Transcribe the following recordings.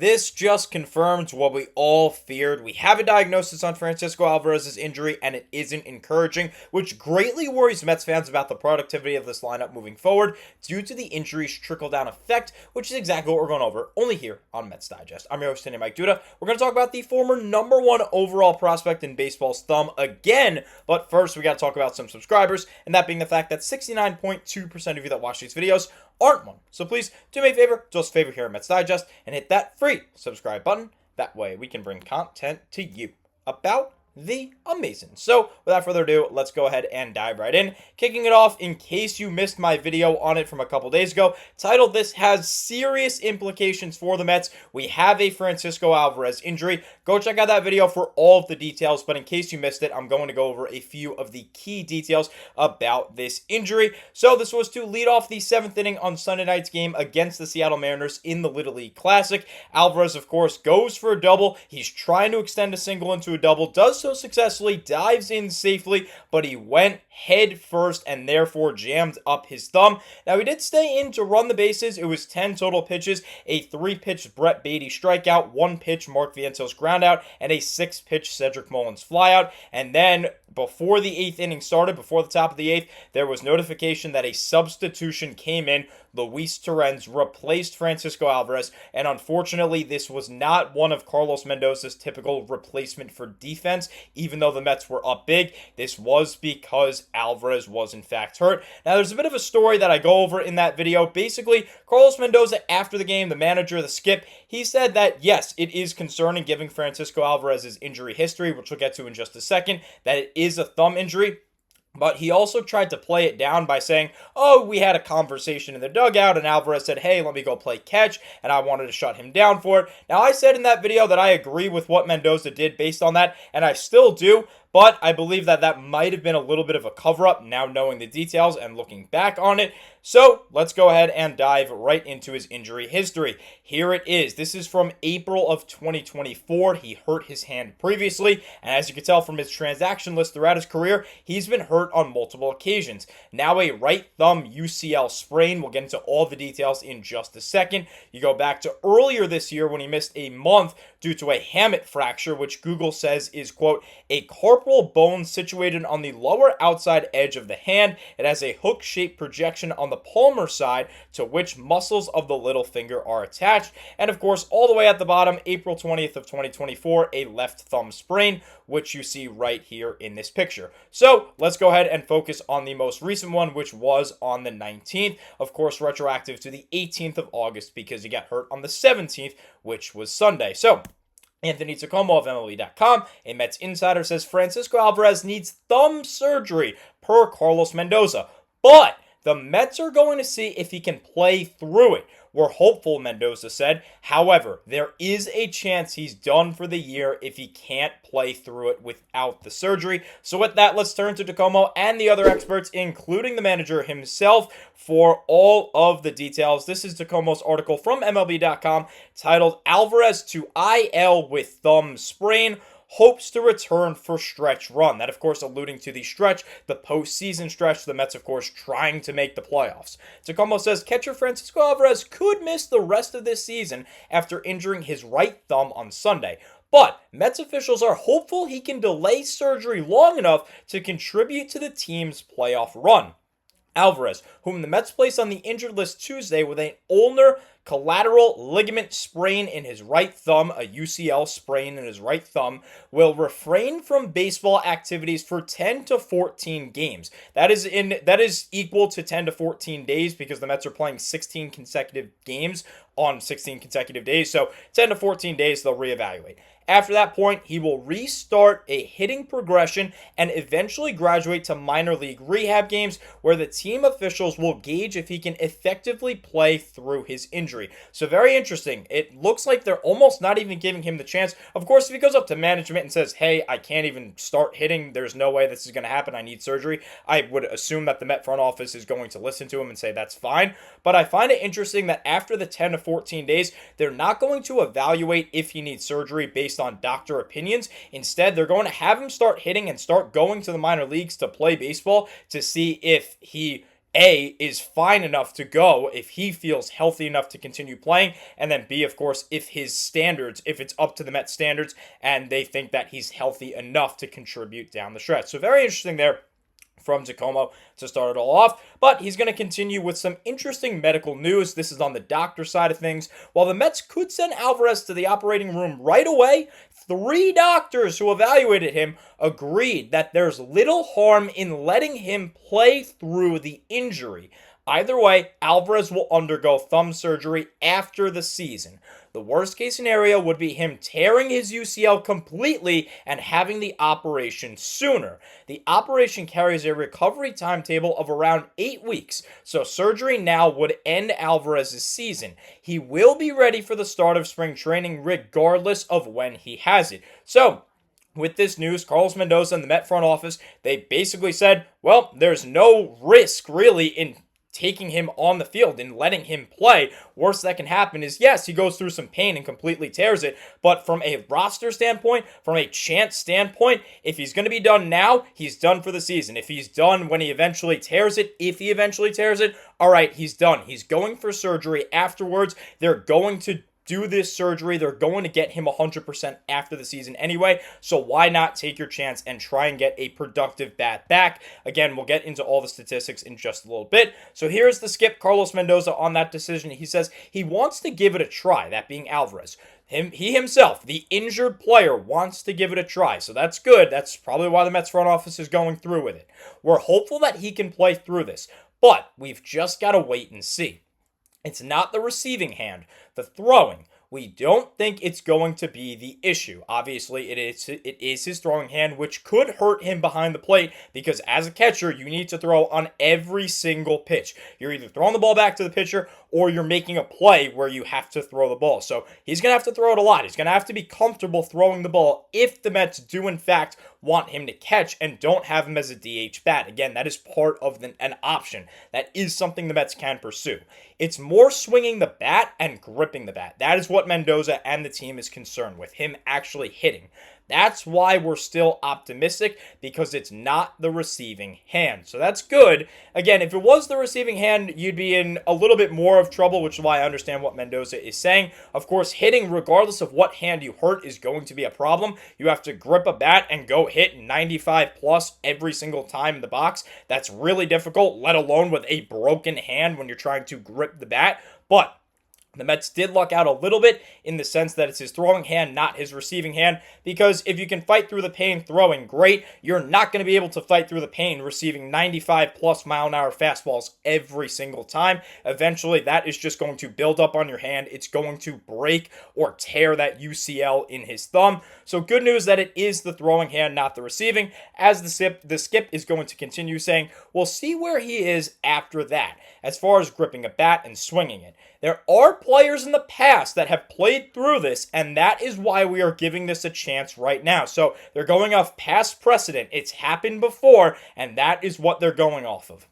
This just confirms what we all feared. We have a diagnosis on Francisco Alvarez's injury, and it isn't encouraging, which greatly worries Mets fans about the productivity of this lineup moving forward due to the injury's trickle-down effect, which is exactly what we're going over only here on Mets Digest. I'm your host, Mike Duda. We're going to talk about the former #1 overall prospect in baseball's thumb again, but first we got to talk about some subscribers, and that being the fact that 69.2% of you that watch these videos aren't one. So please do me a favor, do us a favor here at Mets Digest, and hit that free subscribe button. That way we can bring content to you about the amazing. So without further ado, let's go ahead and dive right in. Kicking it off, in case you missed my video on it from a couple days ago, titled "This Has Serious Implications for the Mets. We Have a Francisco Alvarez Injury." Go check out that video for all of the details, but in case you missed it, I'm going to go over a few of the key details about this injury. So this was to lead off the 7th inning on Sunday night's game against the Seattle Mariners in the Little League Classic. Alvarez, of course, goes for a double. He's trying to extend a single into a double, does so successfully, dives in safely, but he went head first and therefore jammed up his thumb. Now, he did stay in to run the bases. It was 10 total pitches, a 3-pitch Brett Beatty strikeout, 1-pitch Mark Vientos groundout, and a 6-pitch Cedric Mullins flyout. And then before the 8th inning started, before the top of the 8th, there was notification that a substitution came in. Luis Stearns replaced Francisco Alvarez, and unfortunately, this was not one of Carlos Mendoza's typical replacement for defense. Even though the Mets were up big, this was because Alvarez was in fact hurt. Now, there's a bit of a story that I go over in that video. Basically, Carlos Mendoza, after the game, the manager, the skip, he said that yes, it is concerning given Francisco Alvarez's injury history, which we'll get to in just a second, that it is a thumb injury. But he also tried to play it down by saying, oh, we had a conversation in the dugout, and Alvarez said, hey, let me go play catch, and I wanted to shut him down for it. Now, I said in that video that I agree with what Mendoza did based on that, and I still do. But I believe that that might have been a little bit of a cover-up now knowing the details and looking back on it. So let's go ahead and dive right into his injury history. Here it is. This is from April of 2024. He hurt his hand previously, and as you can tell from his transaction list throughout his career, he's been hurt on multiple occasions. Now a right thumb UCL sprain. We'll get into all the details in just a second. You go back to earlier this year when he missed a month due to a hamate fracture, which Google says is, quote, a carpal bone situated on the lower outside edge of the hand. It has a hook-shaped projection on the palmar side to which muscles of the little finger are attached. And of course, all the way at the bottom, April 20th of 2024, a left thumb sprain, which you see right here in this picture. So let's go ahead and focus on the most recent one, which was on the 19th, of course, retroactive to the 18th of August because he got hurt on the 17th, which was Sunday. So Anthony Tacomao of MLB.com, a Mets insider, says Francisco Alvarez needs thumb surgery per Carlos Mendoza, but the Mets are going to see if he can play through it. We're hopeful, Mendoza said. However, there is a chance he's done for the year if he can't play through it without the surgery. So with that, let's turn to Tacomao and the other experts, including the manager himself, for all of the details. This is Tacomao's article from MLB.com titled "Alvarez to IL with Thumb Sprain. Hopes to return for stretch run." That, of course, alluding to the stretch, the postseason stretch, the Mets, of course, trying to make the playoffs. Tacomao says catcher Francisco Alvarez could miss the rest of this season after injuring his right thumb on Sunday. But Mets officials are hopeful he can delay surgery long enough to contribute to the team's playoff run. Alvarez, whom the Mets placed on the injured list Tuesday with an ulnar collateral ligament sprain in his right thumb, a UCL sprain in his right thumb, will refrain from baseball activities for 10 to 14 games. That is equal to 10 to 14 days because the Mets are playing 16 consecutive games on 16 consecutive days. So 10 to 14 days, they'll reevaluate. After that point, he will restart a hitting progression and eventually graduate to minor league rehab games where the team officials will gauge if he can effectively play through his injury. So very interesting. It looks like they're almost not even giving him the chance. Of course, if he goes up to management and says, hey, I can't even start hitting, there's no way this is going to happen, I need surgery, I would assume that the Met front office is going to listen to him and say that's fine. But I find it interesting that after the 10 to 14 days, they're not going to evaluate if he needs surgery based on doctor opinions. Instead, they're going to have him start hitting and start going to the minor leagues to play baseball to see if he A, is fine enough to go if he feels healthy enough to continue playing, and then B, of course, if his standards, if it's up to the Mets standards and they think that he's healthy enough to contribute down the stretch. So very interesting there from Tacomao to start it all off. But he's going to continue with some interesting medical news. This is on the doctor side of things. While the Mets could send Alvarez to the operating room right away, 3 doctors who evaluated him agreed that there's little harm in letting him play through the injury. Either way, Alvarez will undergo thumb surgery after the season. The worst case scenario would be him tearing his UCL completely and having the operation sooner. The operation carries a recovery timetable of around 8 weeks, so surgery now would end Alvarez's season. He will be ready for the start of spring training regardless of when he has it. So, with this news, Carlos Mendoza and the Met front office, they basically said, well, there's no risk really in taking him on the field and letting him play. Worst that can happen is, yes, he goes through some pain and completely tears it, but from a roster standpoint, from a chance standpoint, if he's going to be done now, he's done for the season. If he's done when he eventually tears it, all right, he's done. He's going for surgery afterwards. They're going to do this surgery. They're going to get him 100% after the season anyway, so why not take your chance and try and get a productive bat back? Again, we'll get into all the statistics in just a little bit. So here's the skip, Carlos Mendoza, on that decision. He says he wants to give it a try, that being Alvarez. He himself, the injured player, wants to give it a try, so that's good. That's probably why the Mets front office is going through with it. We're hopeful that he can play through this, but we've just got to wait and see. It's not the receiving hand, the throwing. We don't think it's going to be the issue. Obviously, it is his throwing hand, which could hurt him behind the plate because as a catcher, you need to throw on every single pitch. You're either throwing the ball back to the pitcher or you're making a play where you have to throw the ball. So he's going to have to throw it a lot. He's going to have to be comfortable throwing the ball if the Mets do, in fact, want him to catch and don't have him as a DH bat. Again, that is part of an option. That is something the Mets can pursue. It's more swinging the bat and gripping the bat. That is what Mendoza and the team is concerned with, him actually hitting. That's why we're still optimistic, because it's not the receiving hand. So that's good. Again, if it was the receiving hand, you'd be in a little bit more of trouble, which is why I understand what Mendoza is saying. Of course, hitting, regardless of what hand you hurt, is going to be a problem. You have to grip a bat and go hit 95 plus every single time in the box. That's really difficult, let alone with a broken hand when you're trying to grip the bat. But the Mets did luck out a little bit in the sense that it's his throwing hand, not his receiving hand, because if you can fight through the pain throwing, great. You're not going to be able to fight through the pain receiving 95 plus mile an hour fastballs every single time. Eventually, that is just going to build up on your hand. It's going to break or tear that UCL in his thumb. So good news that it is the throwing hand, not the receiving. As the skip is going to continue saying, we'll see where he is after that, as far as gripping a bat and swinging it. There are players in the past that have played through this, and that is why we are giving this a chance right now. So they're going off past precedent. It's happened before, and that is what they're going off of.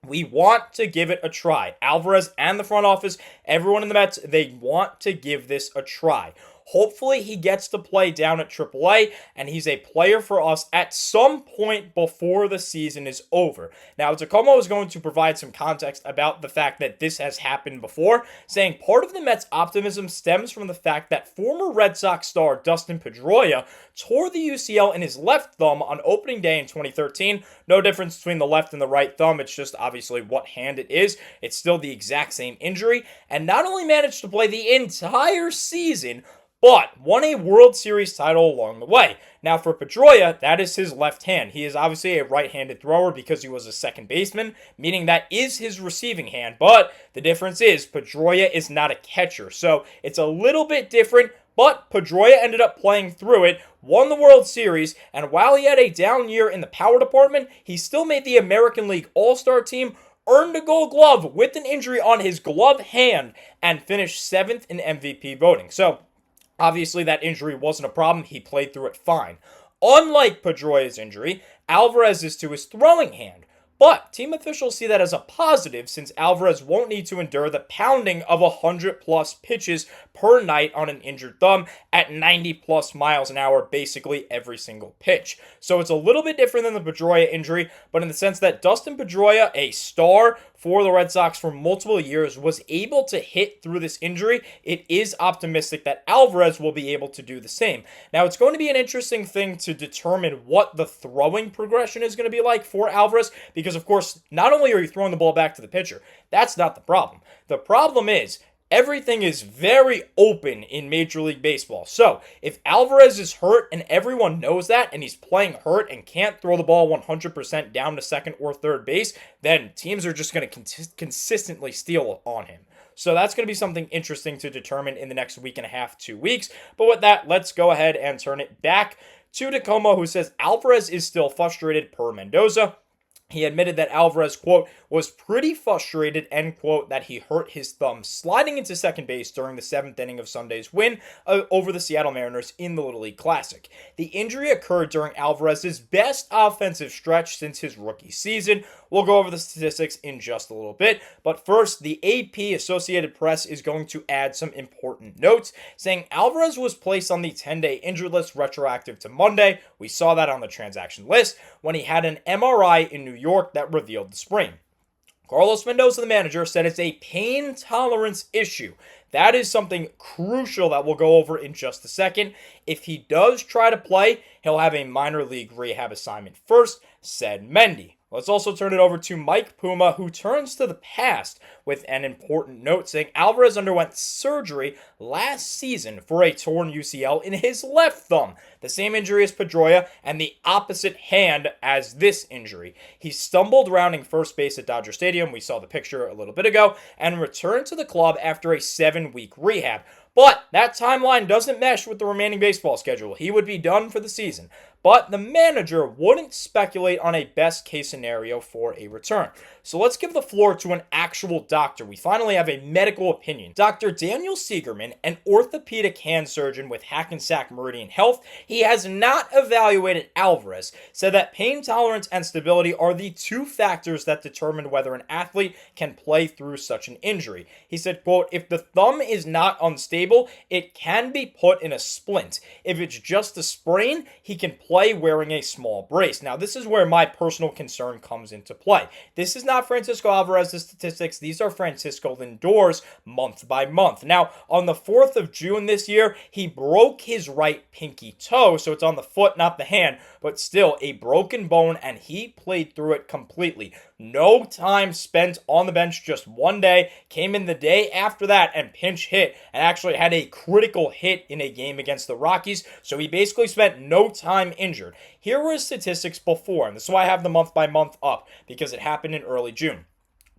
We want to give it a try. Alvarez and the front office, everyone in the Mets, they want to give this a try. Hopefully he gets to play down at AAA, and he's a player for us at some point before the season is over. Now, Tacomao is going to provide some context about the fact that this has happened before, saying part of the Mets' optimism stems from the fact that former Red Sox star Dustin Pedroia tore the UCL in his left thumb on opening day in 2013. No difference between the left and the right thumb. It's just obviously what hand it is. It's still the exact same injury, and not only managed to play the entire season, but won a World Series title along the way. Now for Pedroia, that is his left hand. He is obviously a right-handed thrower because he was a second baseman, meaning that is his receiving hand. But the difference is Pedroia is not a catcher, so it's a little bit different. But Pedroia ended up playing through it, won the World Series, and while he had a down year in the power department, he still made the American League All-Star team, earned a Gold Glove with an injury on his glove hand, and finished 7th in MVP voting. So obviously, that injury wasn't a problem. He played through it fine. Unlike Pedroia's injury, Alvarez is to his throwing hand. But team officials see that as a positive since Alvarez won't need to endure the pounding of 100 plus pitches per night on an injured thumb at 90 plus miles an hour basically every single pitch. So it's a little bit different than the Pedroia injury, but in the sense that Dustin Pedroia, a star for the Red Sox for multiple years, was able to hit through this injury, it is optimistic that Alvarez will be able to do the same. Now, it's going to be an interesting thing to determine what the throwing progression is going to be like for Alvarez, because, of course, not only are you throwing the ball back to the pitcher, that's not the problem. The problem is everything is very open in Major League Baseball. So, if Alvarez is hurt and everyone knows that and he's playing hurt and can't throw the ball 100% down to second or third base, then teams are just going to consistently steal on him. So that's going to be something interesting to determine in the next week and a half, 2 weeks. But with that, let's go ahead and turn it back to Tacomao, who says Alvarez is still frustrated per Mendoza. He admitted that Alvarez, quote, was pretty frustrated, end quote, that he hurt his thumb sliding into second base during the 7th inning of Sunday's win over the Seattle Mariners in the Little League Classic. The injury occurred during Alvarez's best offensive stretch since his rookie season. We'll go over the statistics in just a little bit, but first, the AP Associated Press is going to add some important notes, saying Alvarez was placed on the 10-day injured list retroactive to Monday. We saw that on the transaction list when he had an MRI in New York that revealed the sprain. Carlos Mendoza, the manager, said it's a pain tolerance issue. That is something crucial that we'll go over in just a second. If he does try to play, he'll have a minor league rehab assignment first, said Mendy. Let's also turn it over to Mike Puma, who turns to the past with an important note saying Alvarez underwent surgery last season for a torn UCL in his left thumb, the same injury as Pedroia and the opposite hand as this injury. He stumbled rounding first base at Dodger Stadium, we saw the picture a little bit ago, and returned to the club after a 7-week rehab. But that timeline doesn't mesh with the remaining baseball schedule. He would be done for the season. But the manager wouldn't speculate on a best case scenario for a return. So let's give the floor to an actual doctor. We finally have a medical opinion. Dr. Daniel Siegerman, an orthopedic hand surgeon with Hackensack Meridian Health, he has not evaluated Alvarez, said that pain tolerance and stability are the two factors that determine whether an athlete can play through such an injury. He said, quote, if the thumb is not unstable, it can be put in a splint. If it's just a sprain, he can play wearing a small brace. Now, this is where my personal concern comes into play. This is not Francisco Alvarez's statistics. These are Francisco Lindor's month by month. Now, on the 4th of June this year, he broke his right pinky toe, so it's on the foot, not the hand, but still a broken bone, and he played through it completely. No time spent on the bench, just one day, came in the day after that and pinch hit, and actually had a critical hit in a game against the Rockies, so he basically spent no time injured. Here were his statistics before, and this is why I have the month by month up, because it happened in early June.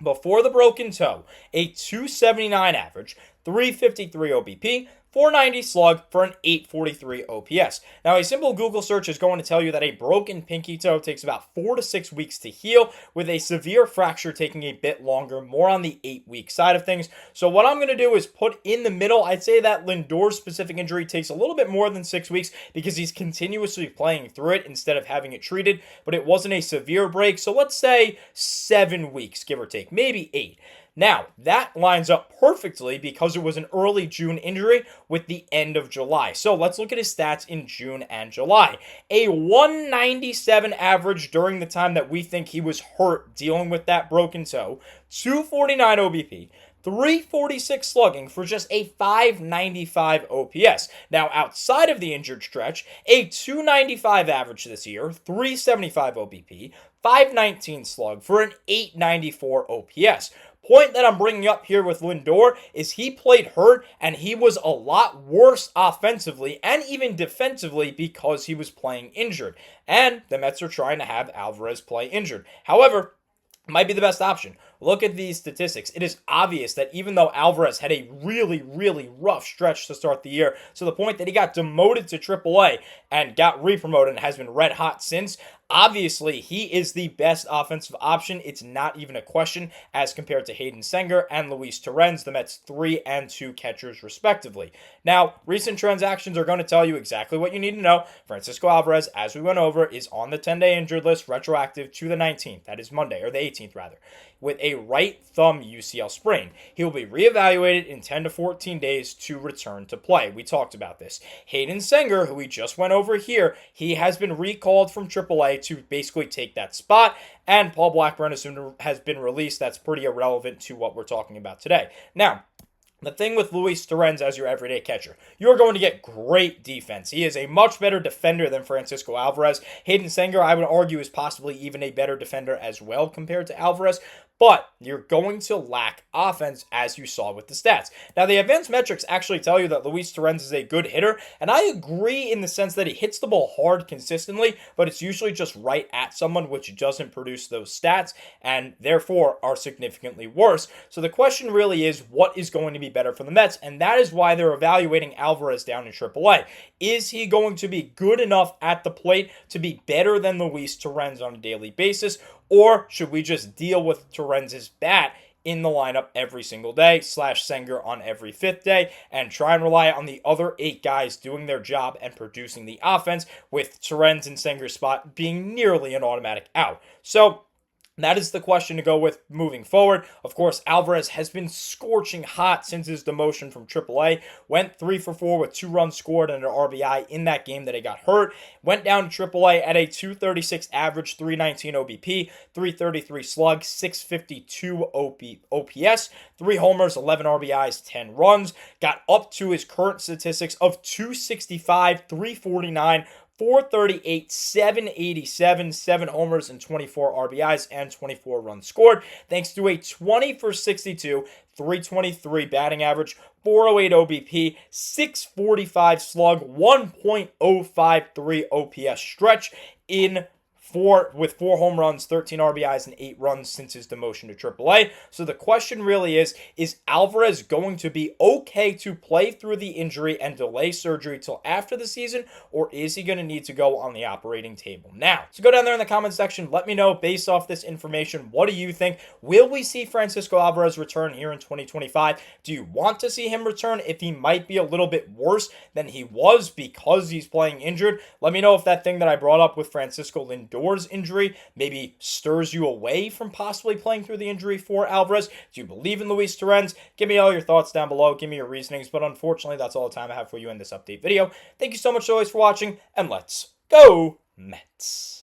Before the broken toe, a 279 average, 353 OBP, 490 slug for an 843 OPS. Now, a simple Google search is going to tell you that a broken pinky toe takes about 4 to 6 weeks to heal, with a severe fracture taking a bit longer, more on the 8-week side of things. So what I'm going to do is put in the middle, I'd say that Lindor's specific injury takes a little bit more than 6 weeks because he's continuously playing through it instead of having it treated, but it wasn't a severe break. So let's say 7 weeks, give or take, maybe 8. Now, that lines up perfectly because it was an early June injury with the end of July. So let's look at his stats in June and July. A 197 average during the time that we think he was hurt dealing with that broken toe, 249 OBP, 346 slugging for just a 595 OPS. Now, outside of the injured stretch, a 295 average this year, 375 OBP, 519 slug for an 894 OPS. Point that I'm bringing up here with Lindor is he played hurt and he was a lot worse offensively and even defensively because he was playing injured. And the Mets are trying to have Alvarez play injured. However, might be the best option. look at these statistics. It is obvious that even though Alvarez had a really, really rough stretch to start the year, to the point that he got demoted to AAA and got re-promoted and has been red hot since, obviously, he is the best offensive option. It's not even a question as compared to Kodai Senga and Luis Torrens, the Mets' 3 and 2 catchers, respectively. Now, recent transactions are going to tell you exactly what you need to know. Francisco Alvarez, as we went over, is on the 10-day injured list, retroactive to the 19th. That is Monday, or the 18th, rather, with a right thumb UCL sprain. He will be reevaluated in 10 to 14 days to return to play. We talked about this. Kodai Senga, who we just went over here, he has been recalled from AAA to basically take that spot, and Paul Blackburn has been released. That's pretty irrelevant to what we're talking about today. Now, the thing with Luis Torrens as your everyday catcher, you're going to get great defense. He is a much better defender than Francisco Alvarez. Kodai Senga, I would argue, is possibly even a better defender as well compared to Alvarez. But you're going to lack offense, as you saw with the stats. Now, the advanced metrics actually tell you that Luis Torrens is a good hitter, and I agree in the sense that he hits the ball hard consistently, but it's usually just right at someone, which doesn't produce those stats, and therefore are significantly worse. So the question really is, what is going to be better for the Mets? And that is why they're evaluating Alvarez down in AAA. Is he going to be good enough at the plate to be better than Luis Torrens on a daily basis? Or should we just deal with Torrens' bat in the lineup every single day, slash Senga on every 5th day, and try and rely on the other 8 guys doing their job and producing the offense, with Torrens and Senga's spot being nearly an automatic out? So that is the question to go with moving forward. Of course, Alvarez has been scorching hot since his demotion from AAA. Went 3 for 4 with 2 runs scored and an RBI in that game that he got hurt. Went down to AAA at a 236 average, 319 OBP, 333 slug, 652 OPS, 3 homers, 11 RBIs, 10 runs. Got up to his current statistics of 265, 349, 438, 787, 7 homers and 24 RBIs and 24 runs scored, thanks to a 20 for 62, 323 batting average, 408 OBP, 645 slug, 1.053 OPS stretch with 4 home runs, 13 RBIs, and 8 runs since his demotion to AAA. So the question really is Alvarez going to be okay to play through the injury and delay surgery till after the season, or is he going to need to go on the operating table now? So go down there in the comment section. Let me know, based off this information, what do you think? Will we see Francisco Alvarez return here in 2025? Do you want to see him return if he might be a little bit worse than he was because he's playing injured? Let me know if that thing that I brought up with Francisco Lindor injury maybe stirs you away from possibly playing through the injury for Alvarez. Do you believe in Luis Torrens? Give me all your thoughts down below. Give me your reasonings. But unfortunately, that's all the time I have for you in this update video. Thank you so much always for watching, and let's go Mets.